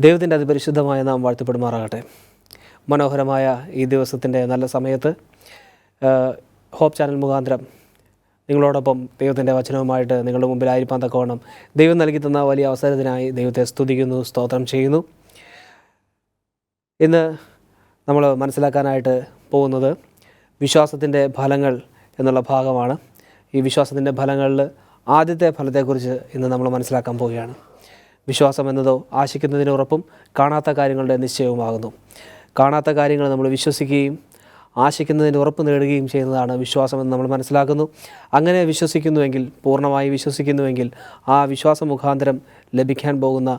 ദൈവത്തിൻ്റെ അതിപരിശുദ്ധമായ നാം വാഴ്ത്തപ്പെടുമാറാകട്ടെ. മനോഹരമായ ഈ ദിവസത്തിൻ്റെ നല്ല സമയത്ത് ഹോപ്പ് ചാനൽ മുഖാന്തരം നിങ്ങളോടൊപ്പം ദൈവത്തിൻ്റെ വചനവുമായിട്ട് നിങ്ങളുടെ മുമ്പിലായിരിക്കാൻ തക്കവണ്ണം ദൈവം നൽകി തന്ന വലിയ അവസരത്തിനായി ദൈവത്തെ സ്തുതിക്കുന്നു, സ്തോത്രം ചെയ്യുന്നു. ഇന്ന് നമ്മൾ മനസ്സിലാക്കാനായിട്ട് പോകുന്നത് വിശ്വാസത്തിൻ്റെ ഫലങ്ങൾ എന്നുള്ള ഭാഗമാണ്. ഈ വിശ്വാസത്തിൻ്റെ ഫലങ്ങളിൽ ആദ്യത്തെ ഫലത്തെക്കുറിച്ച് ഇന്ന് നമ്മൾ മനസ്സിലാക്കാൻ പോവുകയാണ്. വിശ്വാസം എന്നതോ ആശിക്കുന്നതിന് ഉറപ്പും കാണാത്ത കാര്യങ്ങളുടെ നിശ്ചയവുമാകുന്നു. കാണാത്ത കാര്യങ്ങൾ നമ്മൾ വിശ്വസിക്കുകയും ആശിക്കുന്നതിന് ഉറപ്പ് നേടുകയും ചെയ്യുന്നതാണ് വിശ്വാസമെന്ന് നമ്മൾ മനസ്സിലാക്കുന്നു. അങ്ങനെ വിശ്വസിക്കുന്നുവെങ്കിൽ, പൂർണ്ണമായി വിശ്വസിക്കുന്നുവെങ്കിൽ ആ വിശ്വാസം മുഖാന്തരം ലഭിക്കാൻ പോകുന്ന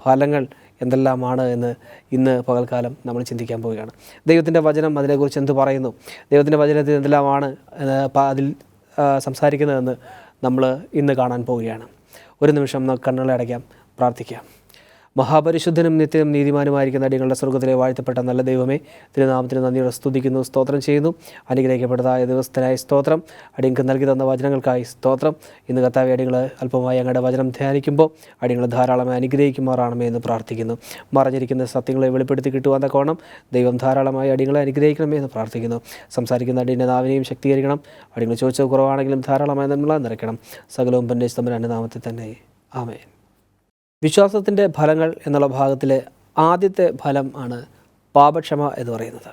ഫലങ്ങൾ എന്തെല്ലാമാണ് എന്ന് ഇന്ന് പകൽക്കാലം നമ്മൾ ചിന്തിക്കാൻ പോവുകയാണ്. ദൈവത്തിൻ്റെ വചനം അതിനെക്കുറിച്ച് എന്ത് പറയുന്നു, ദൈവത്തിൻ്റെ വചനത്തിൽ എന്തെല്ലാമാണ് അതിൽ സംസാരിക്കുന്നതെന്ന് നമ്മൾ ഇന്ന് കാണാൻ പോവുകയാണ്. ഒരു നിമിഷം നമുക്ക് കണ്ണുകളെ അടയ്ക്കാം, പ്രാർത്ഥിക്കാം. മഹാപരിശുദ്ധനും നിത്യനും നീതിമാനുമായിരിക്കുന്ന അടികളുടെ സ്വർഗ്ഗത്തിലെ വാഴ്ത്തപ്പെട്ട നല്ല ദൈവമേ, തിരുനാമത്തിന് നന്ദിയോടെ സ്തുതിക്കുന്നു, സ്തോത്രം ചെയ്യുന്നു. അനുഗ്രഹിക്കപ്പെട്ടതായ ദിവസത്തിനായി സ്തോത്രം. അടിയങ്ങൾക്ക് നൽകി തന്ന വചനങ്ങൾക്കായി സ്തോത്രം. ഇന്ന് കർത്താവേ, അടിയങ്ങൾ അല്പമായി അങ്ങയുടെ വചനം ധ്യാനിക്കുമ്പോൾ അടിയങ്ങൾ ധാരാളമായി അനുഗ്രഹിക്കുമാറാണമേ എന്ന് പ്രാർത്ഥിക്കുന്നു. മറഞ്ഞിരിക്കുന്ന സത്യങ്ങളെ വെളിപ്പെടുത്തി കിട്ടുവാൻ തക്കവണ്ണം ദൈവം ധാരാളമായി അടിയങ്ങളെ അനുഗ്രഹിക്കണമേ എന്ന് പ്രാർത്ഥിക്കുന്നു. സംസാരിക്കുന്ന അടിയൻ്റെ നാവിനെയും ശക്തീകരിക്കണം. അടിയങ്ങൾ ചോദിച്ചത് കുറവാണെങ്കിലും ധാരാളമായി നമ്മളെ നിറയ്ക്കണം. സകലവും പന്നേശ് തമ്പുരാൻ്റെ നാമത്തിൽ തന്നെ ആമേൻ. വിശ്വാസത്തിൻ്റെ ഫലങ്ങൾ എന്നുള്ള ഭാഗത്തിലെ ആദ്യത്തെ ഫലം ആണ് പാപക്ഷമ എന്ന് പറയുന്നത്.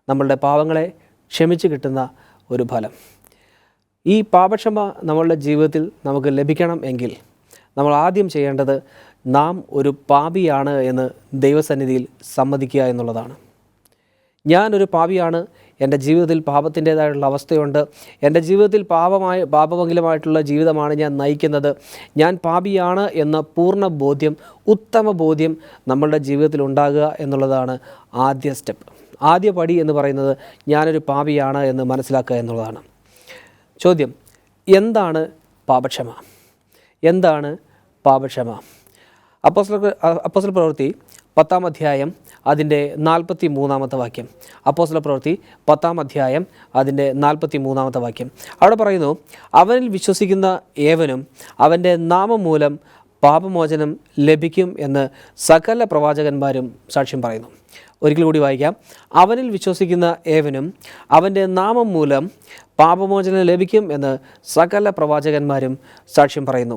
നമ്മളുടെ പാപങ്ങളെ ക്ഷമിച്ച് കിട്ടുന്ന ഒരു ഫലം. ഈ പാപക്ഷമ നമ്മളുടെ ജീവിതത്തിൽ നമുക്ക് ലഭിക്കണം എങ്കിൽ നമ്മൾ ആദ്യം ചെയ്യേണ്ടത് നാം ഒരു പാപിയാണ് എന്ന് ദൈവസന്നിധിയിൽ സമ്മതിക്കുക എന്നുള്ളതാണ്. ഞാനൊരു പാപിയാണ്, എൻ്റെ ജീവിതത്തിൽ പാപത്തിൻ്റേതായിട്ടുള്ള അവസ്ഥയുണ്ട്, എൻ്റെ ജീവിതത്തിൽ പാപമംഗലമായിട്ടുള്ള ജീവിതമാണ് ഞാൻ നയിക്കുന്നത്, ഞാൻ പാപിയാണ് എന്ന പൂർണ്ണ ബോധ്യം, ഉത്തമ ബോധ്യം നമ്മളുടെ ജീവിതത്തിൽ ഉണ്ടാകുക എന്നുള്ളതാണ് ആദ്യ സ്റ്റെപ്പ്. ആദ്യ പടി എന്ന് പറയുന്നത് ഞാനൊരു പാപിയാണ് എന്ന് മനസ്സിലാക്കുക എന്നുള്ളതാണ്. ചോദ്യം: എന്താണ് പാപക്ഷമ? എന്താണ് പാപക്ഷമ? അപ്പോസ്തല പ്രവൃത്തി 10-ാം അധ്യായം അതിൻ്റെ 43-ാമത്തെ വാക്യം. അപ്പോസ്തല പ്രവൃത്തി 10-ാം അധ്യായം അതിൻ്റെ 43-ാമത്തെ വാക്യം. അവിടെ പറയുന്നു, അവനിൽ വിശ്വസിക്കുന്ന ഏവനും അവൻ്റെ നാമം മൂലം പാപമോചനം ലഭിക്കും എന്ന് സകല പ്രവാചകന്മാരും സാക്ഷ്യം പറയുന്നു. ഒരിക്കൽ കൂടി വായിക്കാം. അവനിൽ വിശ്വസിക്കുന്ന ഏവനും അവൻ്റെ നാമം മൂലം പാപമോചനം ലഭിക്കും എന്ന് സകല പ്രവാചകന്മാരും സാക്ഷ്യം പറയുന്നു.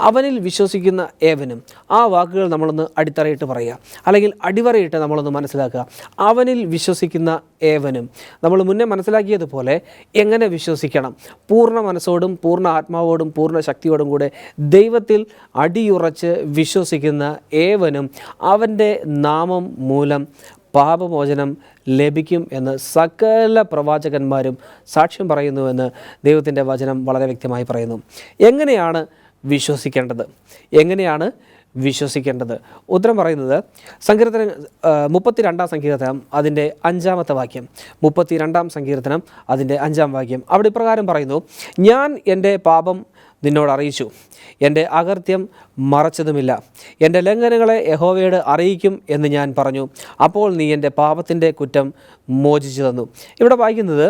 അവനിൽ വിശ്വസിക്കുന്ന ഏവനും, ആ വാക്കുകൾ നമ്മളൊന്ന് അടിത്തറയിട്ട് പറയുക, അല്ലെങ്കിൽ അടിവരയിട്ട് നമ്മളൊന്ന് മനസ്സിലാക്കുക. അവനിൽ വിശ്വസിക്കുന്ന ഏവനും, നമ്മൾ മുന്നേ മനസ്സിലാക്കിയതുപോലെ എങ്ങനെ വിശ്വസിക്കണം? പൂർണ്ണ മനസ്സോടും പൂർണ്ണ ആത്മാവോടും പൂർണ്ണ ശക്തിയോടും കൂടെ ദൈവത്തിൽ അടിയുറച്ച് വിശ്വസിക്കുന്ന ഏവനും അവൻ്റെ നാമം മൂലം പാപമോചനം ലഭിക്കും എന്ന് സകല പ്രവാചകന്മാരും സാക്ഷ്യം പറയുന്നുവെന്ന് ദൈവത്തിൻ്റെ വചനം വളരെ വ്യക്തമായി പറയുന്നു. എങ്ങനെയാണ് വിശ്വസിക്കേണ്ടത്? എങ്ങനെയാണ് വിശ്വസിക്കേണ്ടത്? ഉത്തരം പറയുന്നത് സങ്കീർത്തനം 32-ാം സങ്കീർത്തനം അതിൻ്റെ 5-ാമത്തെ വാക്യം. 32-ാം സങ്കീർത്തനം അതിൻ്റെ 5-ാം വാക്യം. അവിടെ ഇപ്രകാരം പറയുന്നു: ഞാൻ എൻ്റെ പാപം നിന്നോട് അറിയിച്ചു, എൻ്റെ അകൃത്യം മറച്ചതുമില്ല. എൻ്റെ ലംഘനങ്ങളെ യഹോവയോട് അറിയിക്കും എന്ന് ഞാൻ പറഞ്ഞു. അപ്പോൾ നീ എൻ്റെ പാപത്തിൻ്റെ കുറ്റം മോചിച്ചു തന്നു. ഇവിടെ വായിക്കുന്നത്,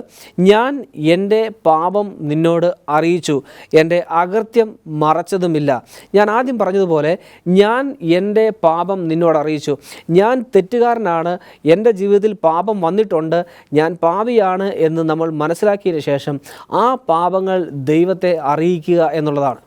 ഞാൻ എൻ്റെ പാപം നിന്നോട് അറിയിച്ചു, എൻ്റെ അകൃത്യം മറച്ചതുമില്ല. ഞാൻ ആദ്യം പറഞ്ഞതുപോലെ ഞാൻ എൻ്റെ പാപം നിന്നോട് അറിയിച്ചു. ഞാൻ തെറ്റുകാരനാണ്, എൻ്റെ ജീവിതത്തിൽ പാപം വന്നിട്ടുണ്ട്, ഞാൻ പാപിയാണ് എന്ന് നമ്മൾ മനസ്സിലാക്കിയതിന് ശേഷം ആ പാപങ്ങൾ ദൈവത്തെ അറിയിക്കുക എന്നുള്ളതാണ്.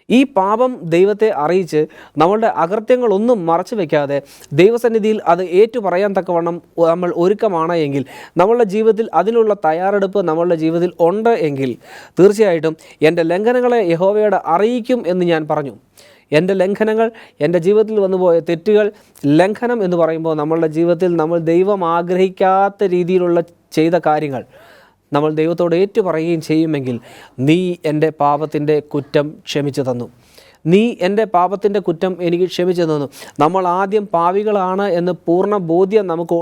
ഈ പാപം ദൈവത്തെ അറിയിച്ച് നമ്മളുടെ അകൃത്യങ്ങളൊന്നും മറച്ചു വയ്ക്കാതെ ദൈവസന്നിധിയിൽ അത് ഏറ്റുപറയാൻ തക്കവണ്ണം നമ്മൾ ഒരുക്കമാണ് എങ്കിൽ, നമ്മളുടെ ജീവിതത്തിൽ അതിനുള്ള തയ്യാറെടുപ്പ് നമ്മളുടെ ജീവിതത്തിൽ ഉണ്ട് എങ്കിൽ, തീർച്ചയായിട്ടും എൻ്റെ ലംഘനങ്ങളെ യഹോവയോട് അറിയിക്കും എന്ന് ഞാൻ പറഞ്ഞു. എൻ്റെ ലംഘനങ്ങൾ, എൻ്റെ ജീവിതത്തിൽ വന്നുപോയ തെറ്റുകൾ, ലംഘനം എന്ന് പറയുമ്പോൾ നമ്മളുടെ ജീവിതത്തിൽ നമ്മൾ ദൈവം ആഗ്രഹിക്കാത്ത രീതിയിലുള്ള ചെയ്ത കാര്യങ്ങൾ നമ്മൾ ദൈവത്തോട് ഏറ്റുപറയുകയും ചെയ്യുമെങ്കിൽ, നീ എൻ്റെ പാപത്തിൻ്റെ കുറ്റം ക്ഷമിച്ചു തന്നു, നീ എൻ്റെ പാപത്തിൻ്റെ കുറ്റം എനിക്ക് ക്ഷമിച്ചു തന്നു. നമ്മൾ ആദ്യം പാപികളാണ് എന്ന് പൂർണ്ണ ബോധ്യം നമുക്ക്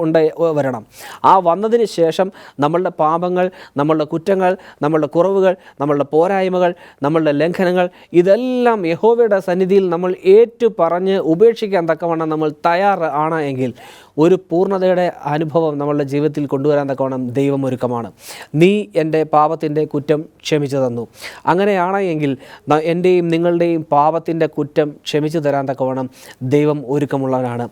വരണം. ആ വന്നതിന് ശേഷം നമ്മളുടെ പാപങ്ങൾ, നമ്മളുടെ കുറ്റങ്ങൾ, നമ്മളുടെ കുറവുകൾ, നമ്മളുടെ പോരായ്മകൾ, നമ്മളുടെ ലംഘനങ്ങൾ ഇതെല്ലാം യഹോവയുടെ സന്നിധിയിൽ നമ്മൾ ഏറ്റുപറഞ്ഞ് ഉപേക്ഷിക്കാൻ തക്കവണ്ണം നമ്മൾ തയ്യാറാണ് എങ്കിൽ ഒരു പൂർണ്ണതയുടെ അനുഭവം നമ്മളുടെ ജീവിതത്തിൽ കൊണ്ടുവരാൻ തക്കവണ്ണം ദൈവം ഒരുക്കമാണ്. നീ എൻ്റെ പാപത്തിൻ്റെ കുറ്റം ക്ഷമിച്ചു തന്നു. അങ്ങനെയാണ് എങ്കിൽ എൻ്റെയും നിങ്ങളുടെയും പാപത്തിൻ്റെ കുറ്റം ക്ഷമിച്ചു തരാൻ തക്കവണ്ണം ദൈവം ഒരുക്കമുള്ളവനാണ്.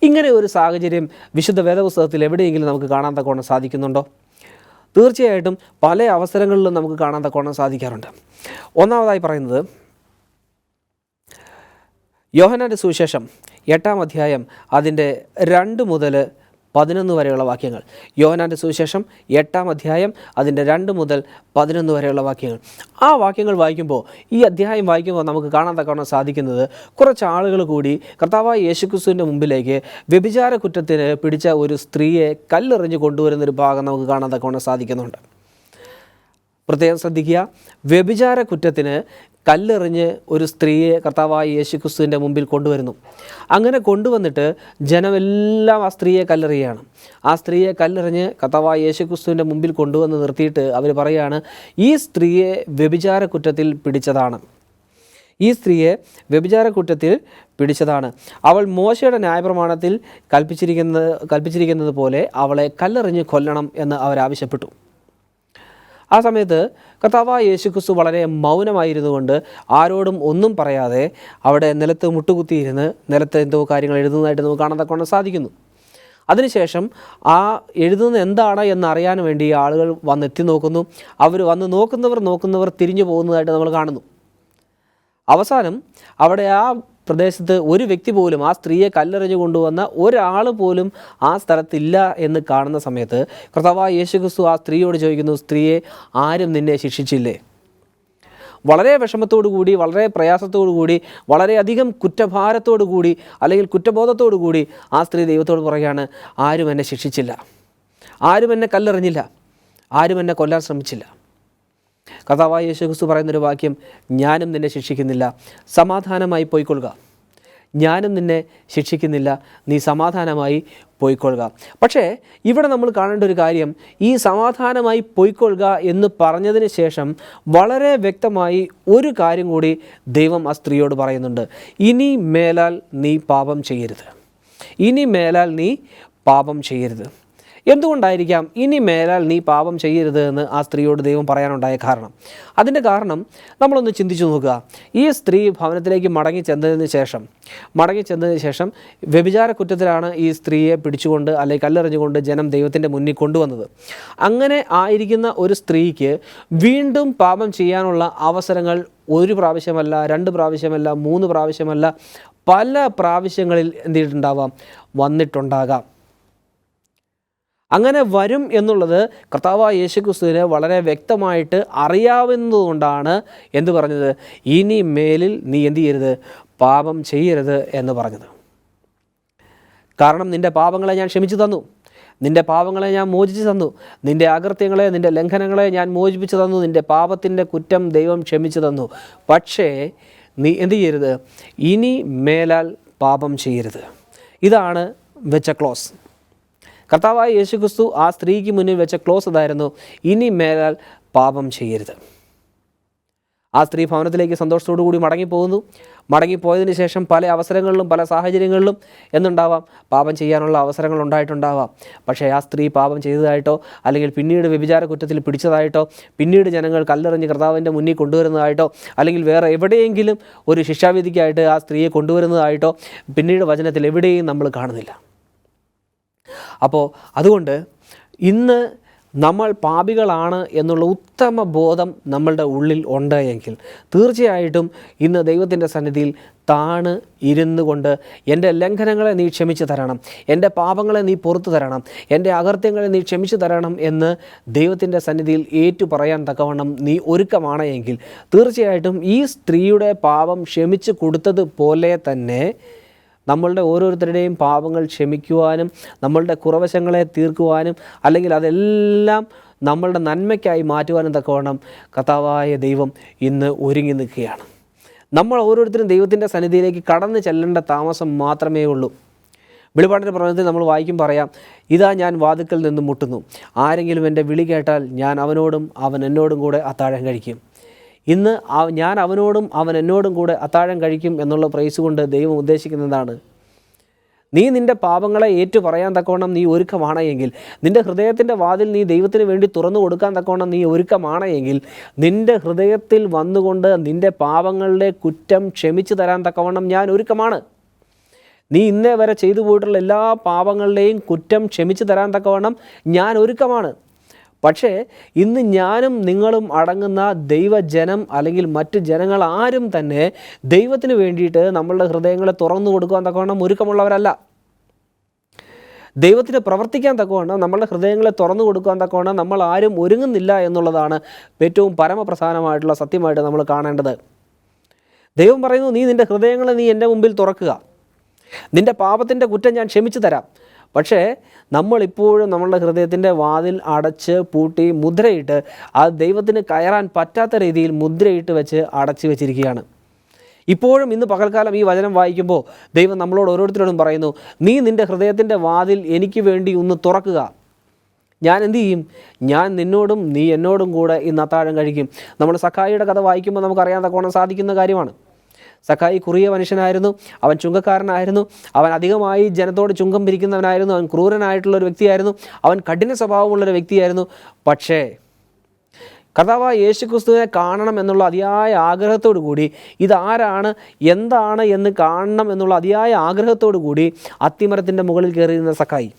ഇങ്ങനെ ഒരു സാഹചര്യം വിശുദ്ധ വേദപുസ്തകത്തിൽ എവിടെയെങ്കിലും നമുക്ക് കാണാൻ തക്കവണ്ണം സാധിക്കുന്നുണ്ടോ? തീർച്ചയായിട്ടും പല അവസരങ്ങളിലും നമുക്ക് കാണാൻ തക്കവണ്ണം സാധിക്കാറുണ്ട്. ഒന്നാമതായി പറയുന്നത് യോഹന്നാൻ്റെ സുവിശേഷം 8-ാം അധ്യായം അതിൻ്റെ 2 മുതൽ 11 വരെയുള്ള വാക്യങ്ങൾ. യോഹന്നാൻ്റെ സുവിശേഷം 8-ാം അധ്യായം അതിൻ്റെ 2 മുതൽ 11 വരെയുള്ള വാക്യങ്ങൾ. ആ വാക്യങ്ങൾ വായിക്കുമ്പോൾ, ഈ അധ്യായം വായിക്കുമ്പോൾ നമുക്ക് കാണാൻ തക്കവണ്ണം സാധിക്കുന്നത്, കുറച്ച് ആളുകൾ കൂടി കർത്താവായ യേശുക്രിസ്തുവിൻ്റെ മുമ്പിലേക്ക് വ്യഭിചാര കുറ്റത്തിന് പിടിച്ച ഒരു സ്ത്രീയെ കല്ലെറിഞ്ഞ് കൊണ്ടുവരുന്നൊരു ഭാഗം നമുക്ക് കാണാൻ തക്കവണ്ണം സാധിക്കുന്നുണ്ട്. പ്രത്യേകം ശ്രദ്ധിക്കുക, വ്യഭിചാര കുറ്റത്തിന് കല്ലെറിഞ്ഞ് ഒരു സ്ത്രീയെ കർത്താവായ യേശുക്രിസ്തുവിൻ്റെ മുമ്പിൽ കൊണ്ടുവരുന്നു. അങ്ങനെ കൊണ്ടുവന്നിട്ട് ജനമെല്ലാം ആ സ്ത്രീയെ കല്ലെറിയുകയാണ്. ആ സ്ത്രീയെ കല്ലെറിഞ്ഞ് കർത്താവായ യേശുക്രിസ്തുവിൻ്റെ മുമ്പിൽ കൊണ്ടുവന്ന് നിർത്തിയിട്ട് അവർ പറയുകയാണ്, ഈ സ്ത്രീയെ വ്യഭിചാര കുറ്റത്തിൽ പിടിച്ചതാണ്. ഈ സ്ത്രീയെ വ്യഭിചാര കുറ്റത്തിൽ പിടിച്ചതാണ്. അവൾ മോശയുടെ ന്യായപ്രമാണത്തിൽ കൽപ്പിച്ചിരിക്കുന്നത് പോലെ അവളെ കല്ലെറിഞ്ഞ് കൊല്ലണം എന്ന് അവരാവശ്യപ്പെട്ടു. ആ സമയത്ത് കർത്താവായ യേശുക്രിസ്തു വളരെ മൗനമായിരുന്നു കൊണ്ട് ആരോടും ഒന്നും പറയാതെ അവിടെ നിലത്ത് മുട്ടുകുത്തിയിരുന്ന് നിലത്ത് എന്തോ കാര്യങ്ങൾ എഴുതുന്നതായിട്ട് നമുക്ക് കാണാൻ തക്കവണ്ണം സാധിക്കുന്നു. അതിനുശേഷം ആ എഴുതുന്നത് എന്താണ് എന്നറിയാൻ വേണ്ടി ആളുകൾ വന്നെത്തി നോക്കുന്നു. അവർ വന്ന് നോക്കുന്നവർ തിരിഞ്ഞു പോകുന്നതായിട്ട് നമ്മൾ കാണുന്നു. അവസാനം അവിടെ ആ പ്രദേശത്ത് ഒരു വ്യക്തി പോലും, ആ സ്ത്രീയെ കല്ലെറിഞ്ഞു കൊണ്ടുവന്ന ഒരാൾ പോലും ആ സ്ഥലത്തില്ല എന്ന് കാണുന്ന സമയത്ത് കർത്താവായ യേശുക്രിസ്തു ആ സ്ത്രീയോട് ചോദിക്കുന്നു, സ്ത്രീയെ, ആരും നിന്നെ ശിക്ഷിച്ചില്ലേ? വളരെ വിഷമത്തോടു കൂടി, വളരെ പ്രയാസത്തോടു കൂടി, വളരെയധികം കുറ്റഭാരത്തോടു കൂടി അല്ലെങ്കിൽ കുറ്റബോധത്തോടു കൂടി ആ സ്ത്രീ ദൈവത്തോട് പറയുകയാണ്, ആരും എന്നെ ശിക്ഷിച്ചില്ല, ആരും എന്നെ കല്ലെറിഞ്ഞില്ല, ആരും എന്നെ കൊല്ലാൻ ശ്രമിച്ചില്ല. കർത്താവായ യേശുക്രിസ്തു പറയുന്നൊരു വാക്യം, ഞാനും നിന്നെ ശിക്ഷിക്കുന്നില്ല, സമാധാനമായി പോയിക്കൊള്ളുക. ഞാനും നിന്നെ ശിക്ഷിക്കുന്നില്ല, നീ സമാധാനമായി പോയിക്കൊള്ളുക. പക്ഷേ ഇവിടെ നമ്മൾ കാണേണ്ട ഒരു കാര്യം, ഈ സമാധാനമായി പോയിക്കൊള്ളുക എന്ന് പറഞ്ഞതിന് ശേഷം വളരെ വ്യക്തമായി ഒരു കാര്യം കൂടി ദൈവം ആ സ്ത്രീയോട് പറയുന്നുണ്ട്. ഇനി മേലാൽ നീ പാപം ചെയ്യരുത്. ഇനി മേലാൽ നീ പാപം ചെയ്യരുത്. എന്തുകൊണ്ടായിരിക്കാം ഇനി മേലാൽ നീ പാപം ചെയ്യരുത് എന്ന് ആ സ്ത്രീയോട് ദൈവം പറയാനുണ്ടായ കാരണം? അതിൻ്റെ കാരണം നമ്മളൊന്ന് ചിന്തിച്ചു നോക്കുക. ഈ സ്ത്രീ ഭവനത്തിലേക്ക് മടങ്ങി ചെന്നതിന് ശേഷം വ്യഭിചാര കുറ്റത്തിലാണ് ഈ സ്ത്രീയെ പിടിച്ചുകൊണ്ട് അല്ലെങ്കിൽ കല്ലെറിഞ്ഞുകൊണ്ട് ജനം ദൈവത്തിൻ്റെ മുന്നിൽ കൊണ്ടുവന്നത്. അങ്ങനെ ആയിരിക്കുന്ന ഒരു സ്ത്രീക്ക് വീണ്ടും പാപം ചെയ്യാനുള്ള അവസരങ്ങൾ 1 പ്രാവശ്യമല്ല, 2 പ്രാവശ്യമല്ല, 3 പ്രാവശ്യമല്ല, പല പ്രാവശ്യങ്ങളിൽ എന്ത് ചെയ്തിട്ടുണ്ടാവാം, വന്നിട്ടുണ്ടാകാം. അങ്ങനെ വരും എന്നുള്ളത് കർത്താവായ യേശുക്രിസ്തുവിനെ വളരെ വ്യക്തമായിട്ട് അറിയാവുന്നതുകൊണ്ടാണ് എന്ത് പറഞ്ഞത്, ഇനി മേലിൽ നീ എന്ത് ചെയ്യരുത്, പാപം ചെയ്യരുത് എന്ന് പറഞ്ഞത്. കാരണം നിൻ്റെ പാപങ്ങളെ ഞാൻ ക്ഷമിച്ചു തന്നു, നിൻ്റെ പാപങ്ങളെ ഞാൻ മോചിച്ചു തന്നു, നിൻ്റെ അകൃത്യങ്ങളെ, നിൻ്റെ ലംഘനങ്ങളെ ഞാൻ മോചിപ്പിച്ചു തന്നു, നിൻ്റെ പാപത്തിൻ്റെ കുറ്റം ദൈവം ക്ഷമിച്ചു തന്നു. പക്ഷേ നീ എന്ത് ചെയ്യരുത്, ഇനി മേലാൽ പാപം ചെയ്യരുത്. ഇതാണ് വെച്ച ക്ലോസ്. കർത്താവായ യേശുക്രിസ്തു ആ സ്ത്രീക്ക് മുന്നിൽ വെച്ച ക്ലോസ് അതായിരുന്നു, ഇനി മേലാൽ പാപം ചെയ്യരുത്. ആ സ്ത്രീ ഭവനത്തിലേക്ക് സന്തോഷത്തോടു കൂടി മടങ്ങിപ്പോകുന്നു. മടങ്ങിപ്പോയതിന് ശേഷം പല അവസരങ്ങളിലും പല സാഹചര്യങ്ങളിലും എന്നുണ്ടാവാം, പാപം ചെയ്യാനുള്ള അവസരങ്ങൾ ഉണ്ടായിട്ടുണ്ടാവാം. പക്ഷേ ആ സ്ത്രീ പാപം ചെയ്തതായിട്ടോ അല്ലെങ്കിൽ പിന്നീട് വ്യഭിചാര കുറ്റത്തിൽ പിടിച്ചതായിട്ടോ പിന്നീട് ജനങ്ങൾ കല്ലെറിഞ്ഞ് കർത്താവിൻ്റെ മുന്നിൽ കൊണ്ടുവരുന്നതായിട്ടോ അല്ലെങ്കിൽ വേറെ എവിടെയെങ്കിലും ഒരു ശിക്ഷാവിധിക്കായിട്ട് ആ സ്ത്രീയെ കൊണ്ടുവരുന്നതായിട്ടോ പിന്നീട് വചനത്തിൽ എവിടെയും നമ്മൾ കാണുന്നില്ല. അപ്പോൾ അതുകൊണ്ട് ഇന്ന് നമ്മൾ പാപികളാണ് എന്നുള്ള ഉത്തമ ബോധം നമ്മളുടെ ഉള്ളിൽ ഉണ്ട് എങ്കിൽ തീർച്ചയായിട്ടും ഇന്ന് ദൈവത്തിൻ്റെ സന്നിധിയിൽ ഇരുന്നു കൊണ്ട് എൻ്റെ ലംഘനങ്ങളെ നീ ക്ഷമിച്ചു തരണം, എൻ്റെ പാപങ്ങളെ നീ പുറത്തു തരണം, എൻ്റെ അകൃത്യങ്ങളെ നീ ക്ഷമിച്ചു തരണം എന്ന് ദൈവത്തിൻ്റെ സന്നിധിയിൽ ഏറ്റു പറയാൻ തക്കവണ്ണം നീ ഒരുക്കമാണ് എങ്കിൽ തീർച്ചയായിട്ടും ഈ സ്ത്രീയുടെ പാപം ക്ഷമിച്ചു കൊടുത്തതുപോലെ തന്നെ നമ്മളുടെ ഓരോരുത്തരുടെയും പാപങ്ങൾ ക്ഷമിക്കുവാനും നമ്മളുടെ കുറവശങ്ങളെ തീർക്കുവാനും അല്ലെങ്കിൽ അതെല്ലാം നമ്മളുടെ നന്മയ്ക്കായി മാറ്റുവാനും തക്കവണ്ണം കർത്താവായ ദൈവം ഇന്ന് ഒരുങ്ങി നിൽക്കുകയാണ്. നമ്മൾ ഓരോരുത്തരും ദൈവത്തിൻ്റെ സന്നിധിയിലേക്ക് കടന്നു ചെല്ലേണ്ട താമസം മാത്രമേ ഉള്ളൂ. വെളിപ്പാടിൻ്റെ പ്രവചനത്തിൽ നമ്മൾ വായിക്കും പറയാം, ഇതാ ഞാൻ വാതിൽക്കൽ നിന്ന് മുട്ടുന്നു, ആരെങ്കിലും എൻ്റെ വിളി കേട്ടാൽ ഞാൻ അവനോടും അവൻ എന്നോടും കൂടെ അത്താഴം കഴിക്കും. ഇന്ന് ഞാൻ അവനോടും അവൻ എന്നോടും കൂടെ അത്താഴം കഴിക്കും എന്നുള്ള പ്രൈസ് കൊണ്ട് ദൈവം ഉദ്ദേശിക്കുന്നതാണ്, നീ നിൻ്റെ പാപങ്ങളെ ഏറ്റു പറയാൻ തക്കവണ്ണം നീ ഒരുക്കമാണ് എങ്കിൽ, നിൻ്റെ ഹൃദയത്തിൻ്റെ വാതിൽ നീ ദൈവത്തിന് വേണ്ടി തുറന്നു കൊടുക്കാൻ തക്കവണ്ണം നീ ഒരുക്കമാണ് എങ്കിൽ, നിൻ്റെ ഹൃദയത്തിൽ വന്നുകൊണ്ട് നിൻ്റെ പാപങ്ങളുടെ കുറ്റം ക്ഷമിച്ചു തരാൻ തക്കവണ്ണം ഞാൻ ഒരുക്കമാണ്. നീ ഇന്നേ വരെ ചെയ്തു പോയിട്ടുള്ള എല്ലാ പാപങ്ങളുടെയും കുറ്റം ക്ഷമിച്ചു തരാൻ തക്കവണ്ണം ഞാൻ ഒരുക്കമാണ്. പക്ഷേ ഇന്ന് ഞാനും നിങ്ങളും അടങ്ങുന്ന ദൈവജനം അല്ലെങ്കിൽ മറ്റ് ജനങ്ങൾ ആരും തന്നെ ദൈവത്തിന് വേണ്ടിയിട്ട് നമ്മളുടെ ഹൃദയങ്ങളെ തുറന്നു കൊടുക്കാൻ തക്കവണ്ണം ഒരുക്കമുള്ളവരല്ല. ദൈവത്തിന് പ്രവർത്തിക്കാൻ തക്കവണ്ണം നമ്മളുടെ ഹൃദയങ്ങളെ തുറന്നു കൊടുക്കാൻ തക്കവണ്ണം നമ്മൾ ആരും ഒരുങ്ങുന്നില്ല എന്നുള്ളതാണ് ഏറ്റവും പരമപ്രധാനമായിട്ടുള്ള സത്യമായിട്ട് നമ്മൾ കാണേണ്ടത്. ദൈവം പറയുന്നു, നീ നിൻ്റെ ഹൃദയങ്ങളെ നീ എൻ്റെ മുമ്പിൽ തുറക്കുക, നിൻ്റെ പാപത്തിൻ്റെ കുറ്റം ഞാൻ ക്ഷമിച്ചു തരാം. പക്ഷേ നമ്മളിപ്പോഴും നമ്മളുടെ ഹൃദയത്തിൻ്റെ വാതിൽ അടച്ച് പൂട്ടി മുദ്രയിട്ട് ആ ദൈവത്തിന് കയറാൻ പറ്റാത്ത രീതിയിൽ മുദ്രയിട്ട് വെച്ച് അടച്ചു വെച്ചിരിക്കുകയാണ്. ഇപ്പോഴും ഇന്ന് പകൽക്കാലം ഈ വചനം വായിക്കുമ്പോൾ ദൈവം നമ്മളോട് ഓരോരുത്തരോടും പറയുന്നു, നീ നിൻ്റെ ഹൃദയത്തിൻ്റെ വാതിൽ എനിക്ക് വേണ്ടി ഒന്ന് തുറക്കുക. ഞാൻ എന്തു ചെയ്യും? ഞാൻ നിന്നോടും നീ എന്നോടും കൂടെ ഇന്ന് അത്താഴം കഴിക്കും. നമ്മൾ സഖായിയുടെ കഥ വായിക്കുമ്പോൾ നമുക്കറിയാൻ തക്കവണ്ണം സാധിക്കുന്ന കാര്യമാണ്. സഖായി കുറിയ മനുഷ്യനായിരുന്നു, അവൻ ചുങ്കക്കാരനായിരുന്നു, അവൻ അധികമായി ജനത്തോട് ചുങ്കം പിരിക്കുന്നവനായിരുന്നു, അവൻ ക്രൂരനായിട്ടുള്ളൊരു വ്യക്തിയായിരുന്നു, അവൻ കഠിന സ്വഭാവമുള്ളൊരു വ്യക്തിയായിരുന്നു. പക്ഷേ കർത്താവായ യേശുക്രിസ്തുവിനെ കാണണം എന്നുള്ള അതിയായ ആഗ്രഹത്തോടു കൂടി, ഇതാരാണ് എന്താണ് എന്ന് കാണണം എന്നുള്ള അതിയായ ആഗ്രഹത്തോടു കൂടി അത്തിമരത്തിൻ്റെ മുകളിൽ കയറിയിരുന്ന സഖായി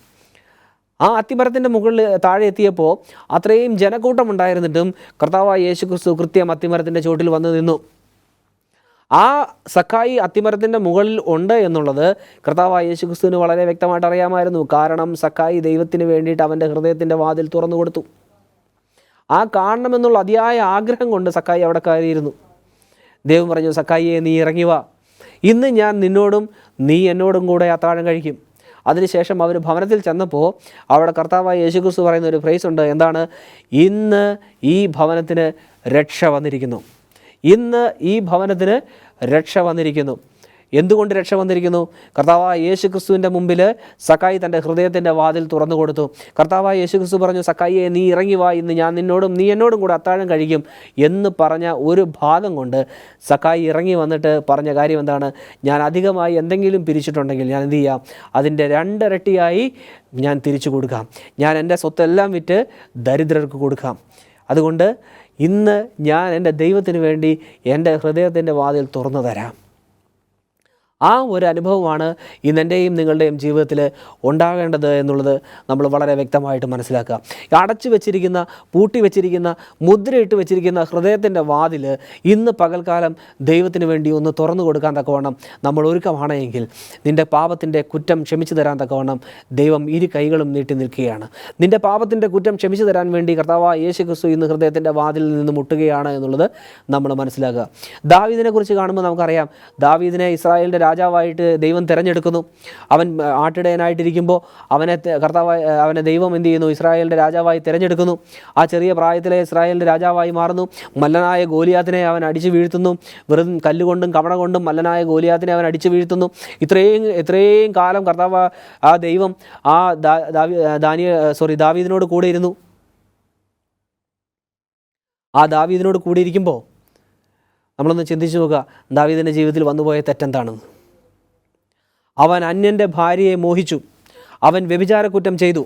ആ അത്തിമരത്തിൻ്റെ മുകളിൽ താഴെ എത്തിയപ്പോൾ അത്രയും ജനക്കൂട്ടം ഉണ്ടായിരുന്നിട്ടും കർത്താവായ യേശുക്രിസ്തു കൃത്യം അത്തിമരത്തിൻ്റെ ചുവട്ടിൽ വന്നു നിന്നു. ആ സഖായി അത്തിമരത്തിൻ്റെ മുകളിൽ ഉണ്ട് എന്നുള്ളത് കർത്താവായ യേശുക്രിസ്തുവിന് വളരെ വ്യക്തമായിട്ട് അറിയാമായിരുന്നു. കാരണം സഖായി ദൈവത്തിന് വേണ്ടിയിട്ട് അവൻ്റെ ഹൃദയത്തിൻ്റെ വാതിൽ തുറന്നു കൊടുത്തു. ആ കാണണമെന്നുള്ള അതിയായ ആഗ്രഹം കൊണ്ട് സഖായി അവിടെ കയറിയിരുന്നു. ദൈവം പറഞ്ഞു, സഖായിയെ നീ ഇറങ്ങി വാ, ഇന്ന് ഞാൻ നിന്നോടും നീ എന്നോടും കൂടെ അത്താഴം കഴിക്കും. അതിനുശേഷം അവർ ഭവനത്തിൽ ചെന്നപ്പോൾ അവിടെ കർത്താവായ യേശുക്രിസ്തു പറയുന്ന ഒരു ഫ്രേസ് ഉണ്ട്. എന്താണ്? ഇന്ന് ഈ ഭവനത്തിന് രക്ഷ വന്നിരിക്കുന്നു. ഇന്ന് ഈ ഭവനത്തിന് രക്ഷ വന്നിരിക്കുന്നു. എന്തുകൊണ്ട് രക്ഷ വന്നിരിക്കുന്നു? കർത്താവായ യേശുക്രിസ്തുവിൻ്റെ മുമ്പിൽ സഖായി തൻ്റെ ഹൃദയത്തിൻ്റെ വാതിൽ തുറന്നു കൊടുത്തു. കർത്താവായ യേശുക്രിസ്തു പറഞ്ഞു, സഖായിയെ നീ ഇറങ്ങി വാ, ഇന്ന് ഞാൻ നിന്നോടും നീ എന്നോടും കൂടെ അത്താഴം കഴിക്കും എന്ന് പറഞ്ഞ ഒരു ഭാഗം കൊണ്ട് സഖായി ഇറങ്ങി വന്നിട്ട് പറഞ്ഞ കാര്യം എന്താണ്? ഞാൻ അധികമായി എന്തെങ്കിലും പിരിച്ചിട്ടുണ്ടെങ്കിൽ ഞാൻ എന്ത് ചെയ്യാം? അതിൻ്റെ 2 ഇരട്ടിയായി ഞാൻ തിരിച്ചു കൊടുക്കാം. ഞാൻ എൻ്റെ സ്വത്തെല്ലാം വിറ്റ് ദരിദ്രർക്ക് കൊടുക്കാം. അതുകൊണ്ട് ഇന്ന് ഞാൻ എൻ്റെ ദൈവത്തിന് വേണ്ടി എൻ്റെ ഹൃദയത്തിൻ്റെ വാതിൽ തുറന്നു തരാം. ആ ഒരു അനുഭവമാണ് ഇന്ന് എൻ്റെയും നിങ്ങളുടെയും ജീവിതത്തിൽ ഉണ്ടാകേണ്ടത് എന്നുള്ളത് നമ്മൾ വളരെ വ്യക്തമായിട്ട് മനസ്സിലാക്കുക. അടച്ചു വെച്ചിരിക്കുന്ന, പൂട്ടി വെച്ചിരിക്കുന്ന, മുദ്രയിട്ട് വെച്ചിരിക്കുന്ന ഹൃദയത്തിൻ്റെ വാതിൽ ഇന്ന് പകൽക്കാലം ദൈവത്തിന് വേണ്ടി ഒന്ന് തുറന്നു കൊടുക്കാൻ തക്കവണ്ണം നമ്മൾ ഒരുക്കമാണ് എങ്കിൽ, നിൻ്റെ പാപത്തിൻ്റെ കുറ്റം ക്ഷമിച്ചു തരാൻ തക്കവണ്ണം ദൈവം ഇരു കൈകളും നീട്ടി നിൽക്കുകയാണ്. നിൻ്റെ പാപത്തിൻ്റെ കുറ്റം ക്ഷമിച്ചു തരാൻ വേണ്ടി കർത്താവായ യേശുക്രിസ്തു ഇന്ന് ഹൃദയത്തിൻ്റെ വാതിലിൽ നിന്ന് മുട്ടുകയാണ് എന്നുള്ളത് നമ്മൾ മനസ്സിലാക്കുക. ദാവീദിനെ കുറിച്ച് കാണുമ്പോൾ നമുക്കറിയാം, ദാവീദിനെ ഇസ്രായേലിൻ്റെ രാജാവായിട്ട് ദൈവം തിരഞ്ഞെടുക്കുന്നു. അവൻ ആട്ടിടയനായിട്ടിരിക്കുമ്പോൾ അവനെ ദൈവം എന്ത് ചെയ്യുന്നു? ഇസ്രായേലിൻ്റെ രാജാവായി തിരഞ്ഞെടുക്കുന്നു. ആ ചെറിയ പ്രായത്തിലെ ഇസ്രായേലിൻ്റെ രാജാവായി മാറുന്നു. മല്ലനായ ഗോലിയാത്തിനെ അവൻ അടിച്ചു വീഴ്ത്തുന്നു. വെറും കല്ലുകൊണ്ടും കവണ കൊണ്ടും മല്ലനായ ഗോലിയാത്തിനെ അവൻ അടിച്ചു വീഴ്ത്തുന്നു. ഇത്രയും കാലം ആ ദൈവം ദാവീദിനോട് കൂടെ ഇരുന്നു. ആ ദാവീദിനോട് കൂടി ഇരിക്കുമ്പോൾ നമ്മളൊന്ന് ചിന്തിച്ചു നോക്കുക, ദാവീദിൻ്റെ ജീവിതത്തിൽ വന്നുപോയ തെറ്റെന്താണെന്ന്. അവൻ അന്യൻ്റെ ഭാര്യയെ മോഹിച്ചു. അവൻ വ്യഭിചാരക്കുറ്റം ചെയ്തു.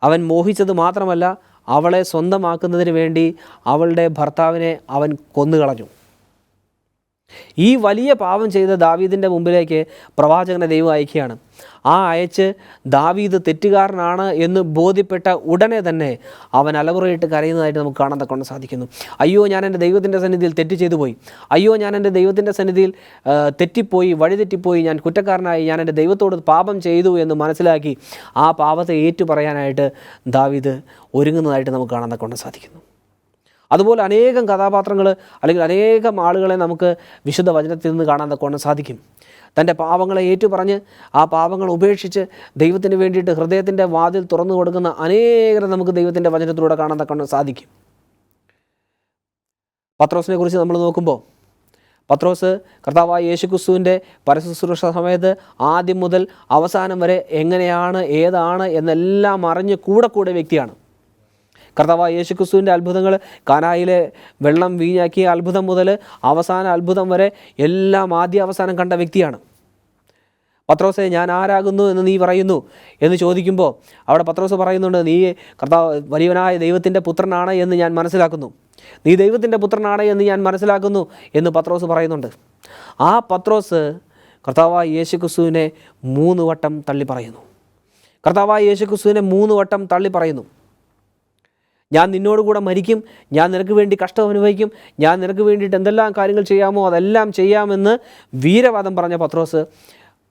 അവൻ മോഹിച്ചത് മാത്രമല്ല, അവളെ സ്വന്തമാക്കുന്നതിന് വേണ്ടി അവളുടെ ഭർത്താവിനെ അവൻ കൊന്നുകളഞ്ഞു. ഈ വലിയ പാപം ചെയ്ത ദാവീദിൻ്റെ മുമ്പിലേക്ക് പ്രവാചകനെ ദൈവം അയക്കുകയാണ്. അയച്ച് ദാവീദ് തെറ്റുകാരനാണ് എന്ന് ബോധ്യപ്പെട്ട ഉടനെ തന്നെ അവൻ അലമുറയിട്ട് കരയുന്നതായിട്ട് നമുക്ക് കാണാൻ തക്കൊണ്ട് സാധിക്കുന്നു. അയ്യോ, ഞാൻ എൻ്റെ ദൈവത്തിൻ്റെ സന്നിധിയിൽ തെറ്റ് ചെയ്തു പോയി. അയ്യോ, ഞാൻ എൻ്റെ ദൈവത്തിൻ്റെ സന്നിധിയിൽ തെറ്റിപ്പോയി, വഴിതെറ്റിപ്പോയി, ഞാൻ കുറ്റക്കാരനായി, ഞാൻ എൻ്റെ ദൈവത്തോട് പാപം ചെയ്തു എന്ന് മനസ്സിലാക്കി ആ പാപത്തെ ഏറ്റുപറയാനായിട്ട് ദാവീദ് ഒരുങ്ങുന്നതായിട്ട് നമുക്ക് കാണാൻ തക്കൊണ്ട് സാധിക്കുന്നു. അതുപോലെ അനേകം കഥാപാത്രങ്ങൾ അല്ലെങ്കിൽ അനേകം ആളുകളെ നമുക്ക് വിശുദ്ധ വചനത്തിൽ നിന്ന് കാണാൻ തക്കവണ്ണം സാധിക്കും. തൻ്റെ പാപങ്ങളെ ഏറ്റുപറഞ്ഞ് ആ പാപങ്ങൾ ഉപേക്ഷിച്ച് ദൈവത്തിന് വേണ്ടിയിട്ട് ഹൃദയത്തിൻ്റെ വാതിൽ തുറന്നു കൊടുക്കുന്ന അനേകരെ നമുക്ക് ദൈവത്തിൻ്റെ വചനത്തിലൂടെ കാണാൻ തക്കവണ്ണം സാധിക്കും. പത്രോസിനെ കുറിച്ച് നമ്മൾ നോക്കുമ്പോൾ, പത്രോസ് കർത്താവായ യേശുക്രിസ്തുവിൻ്റെ പരശുശ്രൂഷ സമയത്ത് ആദ്യം മുതൽ അവസാനം വരെ എങ്ങനെയാണ്, ഏതാണ് എന്നെല്ലാം അറിഞ്ഞ് കൂടെ വ്യക്തിയാണ്. കർത്താവായ യേശുക്രിസ്തുവിൻ്റെ അത്ഭുതങ്ങൾ, കാനായിലെ വെള്ളം വീഞ്ഞാക്കിയ അത്ഭുതം മുതൽ അവസാന അത്ഭുതം വരെ എല്ലാം ആദ്യ അവസാനം കണ്ട വ്യക്തിയാണ്. പത്രോസേ, ഞാൻ ആരാകുന്നു എന്ന് നീ പറയുന്നു എന്ന് ചോദിക്കുമ്പോൾ അവിടെ പത്രോസ് പറയുന്നുണ്ട്, നീ കർത്താവ് വലിയവനായ ദൈവത്തിൻ്റെ പുത്രനാണ് എന്ന് ഞാൻ മനസ്സിലാക്കുന്നു, നീ ദൈവത്തിൻ്റെ പുത്രനാണ് എന്ന് ഞാൻ മനസ്സിലാക്കുന്നു എന്ന് പത്രോസ് പറയുന്നുണ്ട്. ആ പത്രോസ് കർത്താവായ യേശുക്രിസ്തുവിനെ 3 വട്ടം തള്ളി പറയുന്നു. കർത്താവായ യേശുക്രിസ്തുവിനെ 3 വട്ടം തള്ളി പറയുന്നു. ഞാൻ നിന്നോട് കൂടെ മരിക്കും, ഞാൻ നിനക്ക് വേണ്ടി കഷ്ടം അനുഭവിക്കും, ഞാൻ നിനക്ക് വേണ്ടിയിട്ട് എന്തെല്ലാം കാര്യങ്ങൾ ചെയ്യാമോ അതെല്ലാം ചെയ്യാമെന്ന് വീരവാദം പറഞ്ഞ പത്രോസ്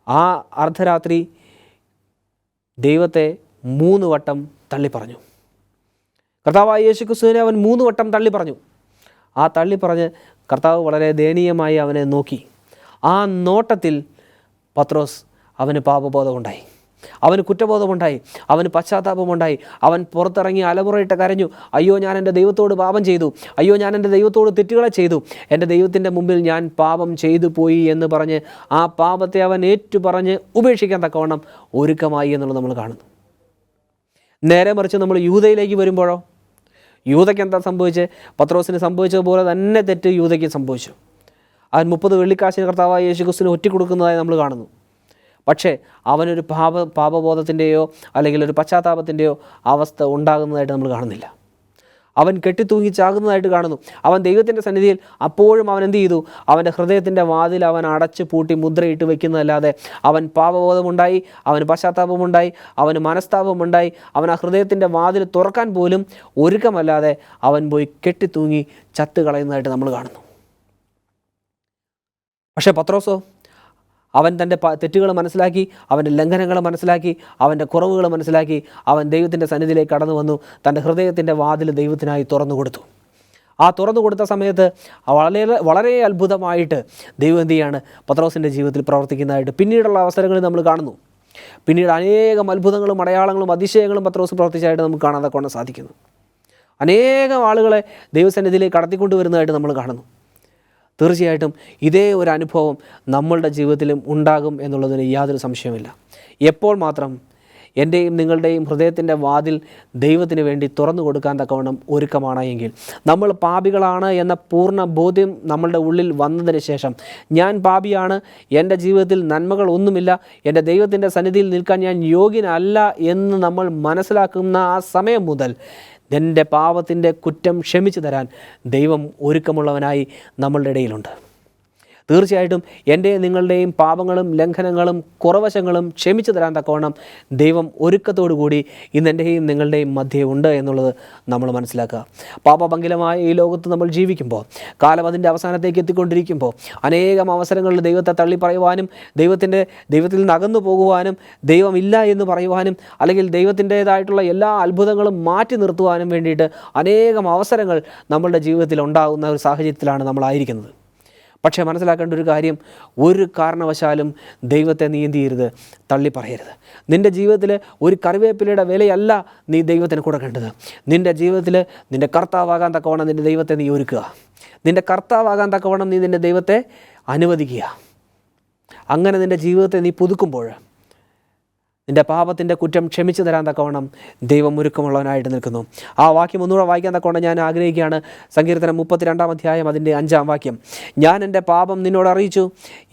ആ അർദ്ധരാത്രി ദൈവത്തെ 3 വട്ടം തള്ളി പറഞ്ഞു. കർത്താവായ യേശുക്രിസ്തുവിനെ അവൻ 3 വട്ടം തള്ളി പറഞ്ഞു. ആ തള്ളി പറഞ്ഞ് കർത്താവ് വളരെ ദയനീയമായി അവനെ നോക്കി. ആ നോട്ടത്തിൽ പത്രോസ് അവന് പാപബോധമുണ്ടായി, അവന് കുറ്റബോധമുണ്ടായി, അവന് പശ്ചാത്താപമുണ്ടായി. അവൻ പുറത്തിറങ്ങി അലമുറയിട്ട് കരഞ്ഞു, അയ്യോ ഞാൻ എൻ്റെ ദൈവത്തോട് പാപം ചെയ്തു, അയ്യോ ഞാൻ എൻ്റെ ദൈവത്തോട് തെറ്റുകളെ ചെയ്തു, എൻ്റെ ദൈവത്തിൻ്റെ മുമ്പിൽ ഞാൻ പാപം ചെയ്തു പോയി എന്ന് പറഞ്ഞ് ആ പാപത്തെ അവൻ ഏറ്റുപറഞ്ഞ് ഉപേക്ഷിക്കാൻ തക്കവണ്ണം ഒരുക്കമായി എന്നുള്ളത് നമ്മൾ കാണുന്നു. നേരെ മറിച്ച് നമ്മൾ യൂദയിലേക്ക് വരുമ്പോഴോ, യൂദയ്ക്ക് എന്താ സംഭവിച്ചത്? പത്രോസിന് സംഭവിച്ചതുപോലെ തന്നെ തെറ്റ് യൂദയ്ക്ക് സംഭവിച്ചു. അവൻ 30 വെള്ളിക്കാശിന് കർത്താവായ യേശുക്രിസ്തുവിന് ഒറ്റിക്കൊടുക്കുന്നതായി നമ്മൾ കാണുന്നു. പക്ഷേ അവനൊരു പാപബോധത്തിൻ്റെയോ അല്ലെങ്കിൽ ഒരു പശ്ചാത്താപത്തിൻ്റെയോ അവസ്ഥ ഉണ്ടാകുന്നതായിട്ട് നമ്മൾ കാണുന്നില്ല. അവൻ കെട്ടിത്തൂങ്ങി ചാകുന്നതായിട്ട് കാണുന്നു. അവൻ ദൈവത്തിൻ്റെ സന്നിധിയിൽ അപ്പോഴും അവൻ എന്ത് ചെയ്തു? അവൻ്റെ ഹൃദയത്തിൻ്റെ വാതിൽ അവൻ അടച്ചു പൂട്ടി മുദ്രയിട്ട് വയ്ക്കുന്നതല്ലാതെ അവൻ പാപബോധമുണ്ടായി, അവന് പശ്ചാത്താപമുണ്ടായി, അവന് മനസ്താപമുണ്ടായി, അവൻ ആ ഹൃദയത്തിൻ്റെ വാതിൽ തുറക്കാൻ പോലും ഒരുക്കമല്ലാതെ അവൻ പോയി കെട്ടിത്തൂങ്ങി ചത്ത് കളയുന്നതായിട്ട് നമ്മൾ കാണുന്നു. പക്ഷേ പത്രോസോ, അവൻ തൻ്റെ തെറ്റുകൾ മനസ്സിലാക്കി, അവൻ്റെ ലംഘനങ്ങൾ മനസ്സിലാക്കി, അവൻ്റെ കുറവുകൾ മനസ്സിലാക്കി, അവൻ ദൈവത്തിൻ്റെ സന്നിധിയിലേക്ക് കടന്നു വന്നു. തൻ്റെ ഹൃദയത്തിൻ്റെ വാതിൽ ദൈവത്തിനായി തുറന്നു കൊടുത്തു. ആ തുറന്നു കൊടുത്ത സമയത്ത് വളരെ അത്ഭുതമായിട്ട് ദൈവം എന്ത് ചെയ്യാണ്? പത്രോസിൻ്റെ ജീവിതത്തിൽ പ്രവർത്തിക്കുന്നതായിട്ട് പിന്നീടുള്ള അവസരങ്ങളിൽ നമ്മൾ കാണുന്നു. പിന്നീട് അനേകം അത്ഭുതങ്ങളും അടയാളങ്ങളും അതിശയങ്ങളും പത്രോസ് പ്രവർത്തിച്ചായിട്ട് നമുക്ക് കാണാതെ കൊണ്ട് സാധിക്കുന്നു. അനേകം ആളുകളെ ദൈവസന്നിധിയിലേക്ക് കടത്തിക്കൊണ്ടുവരുന്നതായിട്ട് നമ്മൾ കാണുന്നു. തീർച്ചയായിട്ടും ഇതേ ഒരു അനുഭവം നമ്മളുടെ ജീവിതത്തിലും ഉണ്ടാകും എന്നുള്ളതിന് യാതൊരു സംശയമില്ല. എപ്പോൾ മാത്രം എൻ്റെയും നിങ്ങളുടെയും ഹൃദയത്തിൻ്റെ വാതിൽ ദൈവത്തിന് വേണ്ടി തുറന്നു കൊടുക്കാൻ തക്കവണ്ണം ഒരുക്കമാണ് എങ്കിൽ, നമ്മൾ പാപികളാണ് എന്ന പൂർണ്ണ ബോധ്യം നമ്മളുടെ ഉള്ളിൽ വന്നതിന് ശേഷം, ഞാൻ പാപിയാണ്, എൻ്റെ ജീവിതത്തിൽ നന്മകൾ ഒന്നുമില്ല, എൻ്റെ ദൈവത്തിൻ്റെ സന്നിധിയിൽ നിൽക്കാൻ ഞാൻ യോഗ്യനല്ല എന്ന് നമ്മൾ മനസ്സിലാക്കുന്ന ആ സമയം മുതൽ എൻ്റെ പാപത്തിൻ്റെ കുറ്റം ക്ഷമിച്ചു തരാൻ ദൈവം ഒരുക്കമുള്ളവനായി നമ്മളുടെ ഇടയിലുണ്ട്. തീർച്ചയായിട്ടും എൻ്റെ നിങ്ങളുടെയും പാപങ്ങളും ലംഘനങ്ങളും കുറവശങ്ങളും ക്ഷമിച്ചു തരാൻ തക്കവണ്ണം ദൈവം ഒരുക്കത്തോടു കൂടി ഇന്ന് എൻ്റെയും നിങ്ങളുടെയും മധ്യേ ഉണ്ട് എന്നുള്ളത് നമ്മൾ മനസ്സിലാക്കുക. പാപഭംഗിലമായ ഈ ലോകത്ത് നമ്മൾ ജീവിക്കുമ്പോൾ, കാലം അതിൻ്റെ അവസാനത്തേക്ക് എത്തിക്കൊണ്ടിരിക്കുമ്പോൾ, അനേകം അവസരങ്ങളിൽ ദൈവത്തെ തള്ളിപ്പറയുവാനും ദൈവത്തിൽ നിന്ന് അകന്നു പോകുവാനും, ദൈവമില്ല എന്ന് പറയുവാനും, അല്ലെങ്കിൽ ദൈവത്തിൻ്റേതായിട്ടുള്ള എല്ലാ അത്ഭുതങ്ങളും മാറ്റി നിർത്തുവാനും വേണ്ടിയിട്ട് അനേകം അവസരങ്ങൾ നമ്മളുടെ ജീവിതത്തിൽ ഉണ്ടാകുന്ന ഒരു സാഹചര്യത്തിലാണ് നമ്മളായിരിക്കുന്നത്. പക്ഷേ മനസ്സിലാക്കേണ്ട ഒരു കാര്യം, ഒരു കാരണവശാലും ദൈവത്തെ നീ എന്ത് ചെയ്യരുത്? തള്ളിപ്പറയരുത്. നിൻ്റെ ജീവിതത്തിൽ ഒരു കറിവേപ്പിലയുടെ വിലയല്ല നീ ദൈവത്തിന് കൊടുക്കേണ്ടത്. നിൻ്റെ ജീവിതത്തിൽ നിൻ്റെ കർത്താവാകാൻ തക്കവണ്ണം നിൻ്റെ ദൈവത്തെ നീ ഒരുക്കുക. നിൻ്റെ കർത്താവാകാൻ തക്കവണ്ണം നീ നിൻ്റെ ദൈവത്തെ അനുവദിക്കുക. അങ്ങനെ നിൻ്റെ ജീവിതത്തെ നീ പുതുക്കുമ്പോൾ നിൻ്റെ പാപത്തിൻ്റെ കുറ്റം ക്ഷമിച്ചു തരാൻ തക്കവണ്ണം ദൈവം ഒരുക്കമുള്ളവനായിട്ട് നിൽക്കുന്നു. ആ വാക്യം ഒന്നുകൂടെ വായിക്കാൻ തക്കവണ്ണം ഞാൻ ആഗ്രഹിക്കുകയാണ്. സങ്കീർത്തനം 32-ാം അധ്യായം അതിൻ്റെ 5-ാം വാക്യം. ഞാൻ എൻ്റെ പാപം നിന്നോട് അറിയിച്ചു,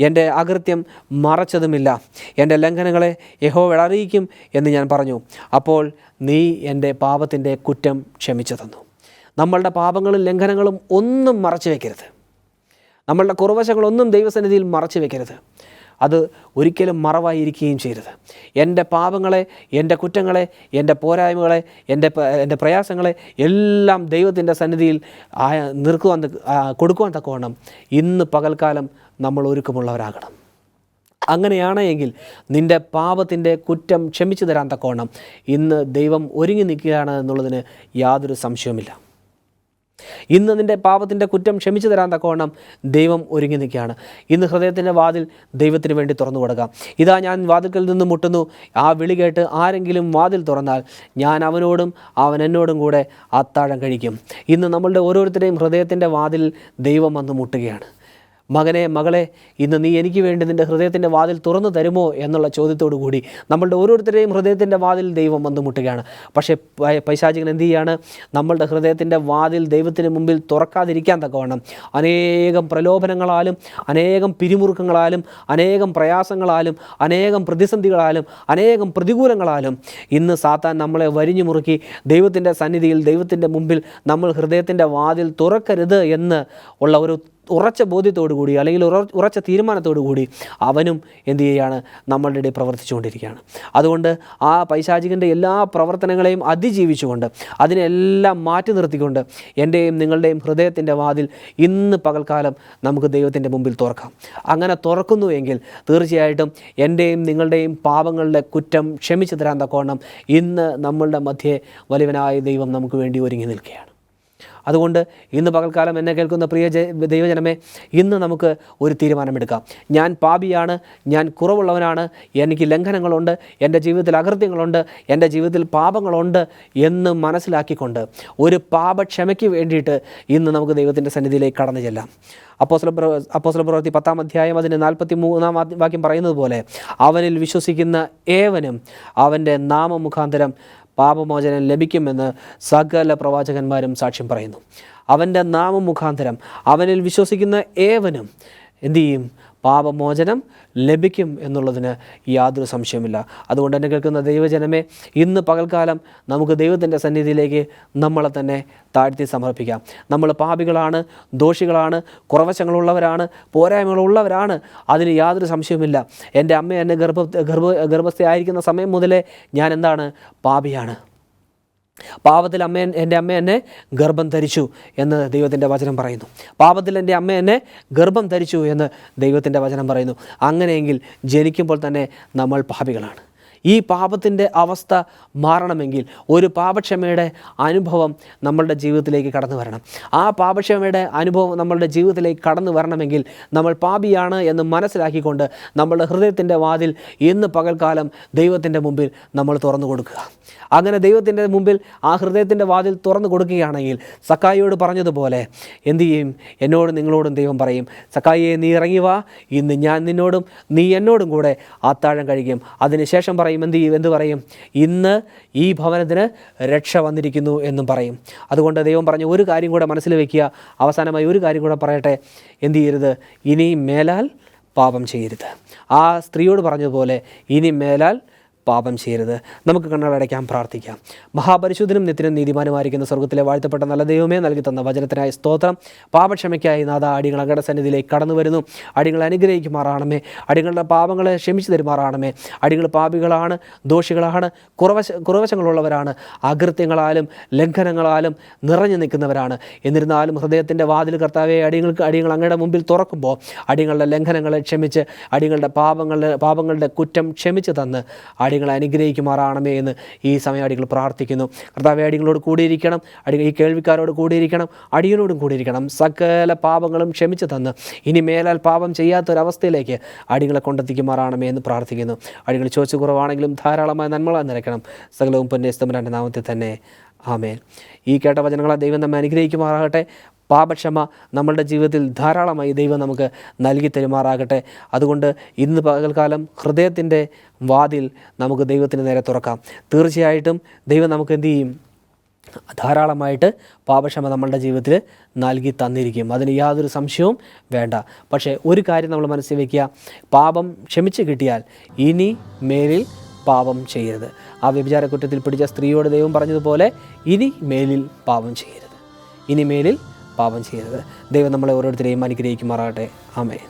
എൻ്റെ അകൃത്യം മറച്ചതുമില്ല, എൻ്റെ ലംഘനങ്ങളെ യഹോവയോട് അറിയിക്കും എന്ന് ഞാൻ പറഞ്ഞു. അപ്പോൾ നീ എൻ്റെ പാപത്തിൻ്റെ കുറ്റം ക്ഷമിച്ചു തന്നു. നമ്മളുടെ പാപങ്ങളും ലംഘനങ്ങളും ഒന്നും മറച്ചു വയ്ക്കരുത്. നമ്മളുടെ കുറവശങ്ങളൊന്നും ദൈവസന്നിധിയിൽ മറച്ചു വയ്ക്കരുത്. അത് ഒരിക്കലും മറവായിരിക്കുകയും ചെയ്യരുത്. എൻ്റെ പാപങ്ങളെ, എൻ്റെ കുറ്റങ്ങളെ, എൻ്റെ പോരായ്മകളെ, എൻ്റെ പ്രയാസങ്ങളെ എല്ലാം ദൈവത്തിൻ്റെ സന്നിധിയിൽ കൊടുക്കുവാൻ തക്കവണ്ണം ഇന്ന് പകൽക്കാലം നമ്മൾ ഒരുക്കമുള്ളവരാകണം. അങ്ങനെയാണ് എങ്കിൽ നിൻ്റെ പാപത്തിൻ്റെ കുറ്റം ക്ഷമിച്ചു തരാൻ തക്കവണ്ണം ഇന്ന് ദൈവം ഒരുങ്ങി നിൽക്കുകയാണ് എന്നുള്ളതിന് യാതൊരു സംശയവുമില്ല. ഇന്ന് നിൻ്റെ പാപത്തിൻ്റെ കുറ്റം ക്ഷമിച്ചു തരാൻ തക്കവണ്ണം ദൈവം ഒരുങ്ങി നിൽക്കുകയാണ്. ഇന്ന് ഹൃദയത്തിൻ്റെ വാതിൽ ദൈവത്തിന് വേണ്ടി തുറന്നു കൊടുക്കാം. ഇതാ ഞാൻ വാതിൽക്കൽ നിന്ന് മുട്ടുന്നു, ആ വിളി കേട്ട് ആരെങ്കിലും വാതിൽ തുറന്നാൽ ഞാൻ അവനോടും അവൻ എന്നോടും കൂടെ അത്താഴം കഴിക്കും. ഇന്ന് നമ്മളുടെ ഓരോരുത്തരുടെയും ഹൃദയത്തിൻ്റെ വാതിൽ ദൈവം വന്ന് മുട്ടുകയാണ്. മകനെ മകളെ, ഇന്ന് നീ എനിക്ക് വേണ്ടി നിൻ്റെ ഹൃദയത്തിൻ്റെ വാതിൽ തുറന്നു തരുമോ എന്നുള്ള ചോദ്യത്തോടു കൂടി നമ്മളുടെ ഓരോരുത്തരുടെയും ഹൃദയത്തിൻ്റെ വാതിൽ ദൈവം വന്ന് മുട്ടുകയാണ്. പക്ഷേ പൈശാചികൻ എന്ത് ചെയ്യാണ്? നമ്മളുടെ ഹൃദയത്തിൻ്റെ വാതിൽ ദൈവത്തിന് മുമ്പിൽ തുറക്കാതിരിക്കാൻ തക്കവണ്ണം അനേകം പ്രലോഭനങ്ങളാലും അനേകം പിരിമുറുക്കങ്ങളാലും അനേകം പ്രയാസങ്ങളാലും അനേകം പ്രതിസന്ധികളാലും അനേകം പ്രതികൂലങ്ങളാലും ഇന്ന് സാത്താൻ നമ്മളെ വരിഞ്ഞു മുറുക്കി ദൈവത്തിൻ്റെ സന്നിധിയിൽ ദൈവത്തിൻ്റെ മുമ്പിൽ നമ്മൾ ഹൃദയത്തിൻ്റെ വാതിൽ തുറക്കരുത് എന്ന് ഉള്ള ഒരു ഉറച്ച ബോധ്യത്തോടു കൂടി അല്ലെങ്കിൽ ഉറച്ച തീരുമാനത്തോടു കൂടി അവനും എന്തു ചെയ്യുകയാണ്? നമ്മളുടെ ഇടയിൽ പ്രവർത്തിച്ചുകൊണ്ടിരിക്കുകയാണ്. അതുകൊണ്ട് ആ പൈശാചികൻ്റെ എല്ലാ പ്രവർത്തനങ്ങളെയും അതിജീവിച്ചുകൊണ്ട് അതിനെല്ലാം മാറ്റി നിർത്തിക്കൊണ്ട് എൻ്റെയും നിങ്ങളുടെയും ഹൃദയത്തിൻ്റെ വാതിൽ ഇന്ന് പകൽക്കാലം നമുക്ക് ദൈവത്തിൻ്റെ മുമ്പിൽ തുറക്കാം. അങ്ങനെ തുറക്കുന്നു എങ്കിൽ തീർച്ചയായിട്ടും എൻ്റെയും നിങ്ങളുടെയും പാപങ്ങളുടെ കുറ്റം ക്ഷമിച്ചു തരാൻ തക്കവണ്ണം ഇന്ന് നമ്മളുടെ മധ്യേ വലിയവനായ ദൈവം നമുക്ക് വേണ്ടി ഒരുങ്ങി നിൽക്കുകയാണ്. അതുകൊണ്ട് ഇന്ന് പകൽക്കാലം എന്നെ കേൾക്കുന്ന പ്രിയ ദൈവജനമേ, ഇന്ന് നമുക്ക് ഒരു തീരുമാനമെടുക്കാം. ഞാൻ പാപിയാണ്, ഞാൻ കുറവുള്ളവനാണ്, എനിക്ക് ലംഘനങ്ങളുണ്ട്, എൻ്റെ ജീവിതത്തിൽ അകൃത്യങ്ങളുണ്ട്, എൻ്റെ ജീവിതത്തിൽ പാപങ്ങളുണ്ട് എന്ന് മനസ്സിലാക്കിക്കൊണ്ട് ഒരു പാപക്ഷമയ്ക്ക് വേണ്ടിയിട്ട് ഇന്ന് നമുക്ക് ദൈവത്തിൻ്റെ സന്നിധിയിലേക്ക് കടന്നു ചെല്ലാം. അപ്പോസ്തല പ്രവൃത്തി 10-ാം അധ്യായം അതിന് 43-ാം വാക്യം പറയുന്നത് പോലെ അവനിൽ വിശ്വസിക്കുന്ന ഏവനും അവൻ്റെ നാമമുഖാന്തരം പാപമോചനം ലഭിക്കുമെന്ന് സകല പ്രവാചകന്മാരും സാക്ഷ്യം പറയുന്നു. അവൻ്റെ നാമമുഖാന്തരം അവനിൽ വിശ്വസിക്കുന്ന ഏവനും എന്തു ചെയ്യും? പാപമോചനം ലഭിക്കും എന്നുള്ളതിന് യാതൊരു സംശയമില്ല. അതുകൊണ്ട് തന്നെ കേൾക്കുന്ന ദൈവജനമേ, ഇന്ന് പകൽക്കാലം നമുക്ക് ദൈവത്തിൻ്റെ സന്നിധിയിലേക്ക് നമ്മളെ തന്നെ താഴ്ത്തി സമർപ്പിക്കാം. നമ്മൾ പാപികളാണ്, ദോഷികളാണ്, കുറവശങ്ങളുള്ളവരാണ്, പോരായ്മകളുള്ളവരാണ്, അതിന് യാതൊരു സംശയവുമില്ല. എൻ്റെ അമ്മ എന്നെ ഗർഭസ്ഥയായിരിക്കുന്ന സമയം മുതലേ ഞാൻ എന്താണ്? പാപിയാണ്. പാപത്തിൽ എൻ്റെ അമ്മ എന്നെ ഗർഭം ധരിച്ചു എന്ന് ദൈവത്തിൻ്റെ വചനം പറയുന്നു. പാപത്തിൽ എൻ്റെ അമ്മ എന്നെ ഗർഭം ധരിച്ചു എന്ന് ദൈവത്തിൻ്റെ വചനം പറയുന്നു. അങ്ങനെയെങ്കിൽ ജനിക്കുമ്പോൾ തന്നെ നമ്മൾ പാപികളാണ്. ഈ പാപത്തിൻ്റെ അവസ്ഥ മാറണമെങ്കിൽ ഒരു പാപക്ഷമയുടെ അനുഭവം നമ്മളുടെ ജീവിതത്തിലേക്ക് കടന്നു വരണം. ആ പാപക്ഷമയുടെ അനുഭവം നമ്മളുടെ ജീവിതത്തിലേക്ക് കടന്നു വരണമെങ്കിൽ നമ്മൾ പാപിയാണ് എന്ന് മനസ്സിലാക്കിക്കൊണ്ട് നമ്മളുടെ ഹൃദയത്തിൻ്റെ വാതിൽ ഇന്ന് പകൽക്കാലം ദൈവത്തിൻ്റെ മുമ്പിൽ നമ്മൾ തുറന്നു കൊടുക്കുക. അങ്ങനെ ദൈവത്തിൻ്റെ മുമ്പിൽ ആ ഹൃദയത്തിൻ്റെ വാതിൽ തുറന്നു കൊടുക്കുകയാണെങ്കിൽ സക്കായിയോട് പറഞ്ഞതുപോലെ എന്തു ചെയ്യും? എന്നോടും നിങ്ങളോടും ദൈവം പറയും, സക്കായിയെ നീ ഇറങ്ങി വാ, ഇന്ന് ഞാൻ നിന്നോടും നീ എന്നോടും കൂടെ അത്താഴം കഴിക്കും. അതിനുശേഷം എന്ത് പറയും? ഇന്ന് ഈ ഭവനത്തിന് രക്ഷ വന്നിരിക്കുന്നു എന്നും പറയും. അതുകൊണ്ട് ദൈവം പറഞ്ഞ ഒരു കാര്യം കൂടെ മനസ്സിൽ വയ്ക്കുക. അവസാനമായി ഒരു കാര്യം കൂടെ പറയട്ടെ. എന്ത് ചെയ്യരുത്? ഇനി മേലാൽ പാപം ചെയ്യരുത്. ആ സ്ത്രീയോട് പറഞ്ഞതുപോലെ ഇനി മേലാൽ പാപം ചെയ്യരുത്. നമുക്ക് കണ്ണടയ്ക്കാം, പ്രാർത്ഥിക്കാം. മഹാപരിശുദ്ധനും നിത്യനും നീതിമാനുമായിരിക്കുന്ന സ്വർഗ്ഗത്തിലെ വാഴ്ത്തപ്പെട്ട നല്ല ദൈവമേ, നൽകി തന്ന വചനത്തിനായി സ്തോത്രം. പാപക്ഷമയ്ക്കായി നാഥ അടിയങ്ങൾ അങ്ങയുടെ സന്നിധിയിലേക്ക് കടന്നു വരുന്നു. അടിയങ്ങളെ അനുഗ്രഹിക്കുമാറാണമേ. അടിയങ്ങളുടെ പാപങ്ങളെ ക്ഷമിച്ചു തരുമാറാണമേ. അടിയങ്ങൾ പാപികളാണ്, ദോഷികളാണ്, കുറവശങ്ങളുള്ളവരാണ്, അകൃത്യങ്ങളാലും ലംഘനങ്ങളാലും നിറഞ്ഞു നിൽക്കുന്നവരാണ്. എന്നിരുന്നാലും ഹൃദയത്തിൻ്റെ വാതിൽ കർത്താവെ അടിയങ്ങൾ അങ്ങയുടെ മുമ്പിൽ തുറക്കുമ്പോൾ അടിയങ്ങളുടെ ലംഘനങ്ങളെ ക്ഷമിച്ച് അടിയങ്ങളുടെ പാപങ്ങളുടെ കുറ്റം ക്ഷമിച്ച് തന്ന് അടിയങ്ങളെ അനുഗ്രഹിക്കുമാറാണമേ എന്ന് ഈ സമയം അടികൾ പ്രാർത്ഥിക്കുന്നു. കർത്താവേ, അടികളോട് കൂടിയിരിക്കണം, ഈ കേൾവിക്കാരോട് കൂടിയിരിക്കണം, അടിയനോടും കൂടിയിരിക്കണം. സകല പാപങ്ങളും ക്ഷമിച്ചു തന്ന് ഇനി മേലാൽ പാപം ചെയ്യാത്തൊരവസ്ഥയിലേക്ക് അടികളെ കൊണ്ടെത്തിക്കുമാറാണമേ എന്ന് പ്രാർത്ഥിക്കുന്നു. അടികൾ ചോദിച്ചു കുറവാണെങ്കിലും ധാരാളമായ നന്മകളാൽ നിറയ്ക്കണം. സകലവും പൊന്നേസ്തമ്പുരാൻ്റെ നാമത്തിൽ തന്നെ ആമേൻ. ഈ കേട്ട വചനങ്ങളെ ദൈവം നമ്മെ അനുഗ്രഹിക്കുമാറാകട്ടെ. പാപക്ഷമ നമ്മളുടെ ജീവിതത്തിൽ ധാരാളമായി ദൈവം നമുക്ക് നൽകി തരുമാറാകട്ടെ. അതുകൊണ്ട് ഇന്ന് പകൽക്കാലം ഹൃദയത്തിൻ്റെ വാതിൽ നമുക്ക് ദൈവത്തിന് നേരെ തുറക്കാം. തീർച്ചയായിട്ടും ദൈവം നമുക്ക് എന്തു ചെയ്യും? ധാരാളമായിട്ട് പാപക്ഷമ നമ്മളുടെ ജീവിതത്തിൽ നൽകി തന്നിരിക്കും. അതിന് യാതൊരു സംശയവും വേണ്ട. പക്ഷേ ഒരു കാര്യം നമ്മൾ മനസ്സിൽ വയ്ക്കുക, പാപം ക്ഷമിച്ച് കിട്ടിയാൽ ഇനി മേലിൽ പാപം ചെയ്യരുത്. ആ വ്യഭിചാര കുറ്റത്തിൽ പിടിച്ച സ്ത്രീയോട് ദൈവം പറഞ്ഞതുപോലെ ഇനി മേലിൽ പാപം ചെയ്യരുത്, ഇനി മേലിൽ പാപം ചെയ്യരുത്. ദൈവം നമ്മളെ ഓരോരുത്തരെയും അനുഗ്രഹിക്കുമാറാകട്ടെ. ആമേൻ.